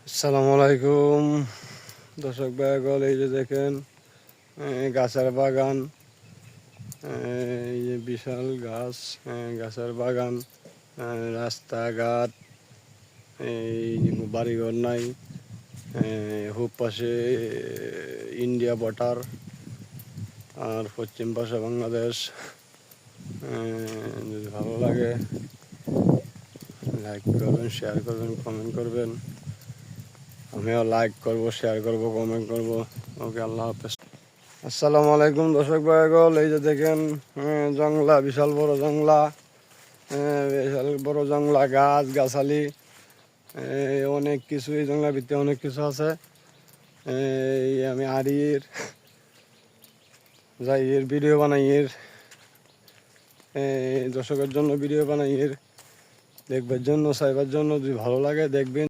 আসসালামু আলাইকুম দর্শক ভাইগল, এই যে দেখেন গাছের বাগান, এই যে বিশাল গাছ, গাছের বাগান, রাস্তাঘাট, এই বাড়িঘর নাই, পূব পাশে ইন্ডিয়া বর্ডার আর পশ্চিম পাশে বাংলাদেশ। যদি ভালো লাগে লাইক করবেন, শেয়ার করবেন, কমেন্ট করবেন। আমিও লাইক করব, শেয়ার করব, কমেন্ট করব। ওকে, আল্লাহ হাফেজ। আসসালামু আলাইকুম দর্শক ভাইগল, এই যে দেখেন জংলা, বিশাল বড় জংলা, বিশাল বড় জংলা, গাছ গাছালি, অনেক কিছু এই জংলার ভিতরে অনেক কিছু আছে। এই আমি আড়ির যাই এর ভিডিও বানাই, এর দর্শকের জন্য ভিডিও বানাই, এর দেখবার জন্য, চাইবার জন্য। যদি ভালো লাগে দেখবেন।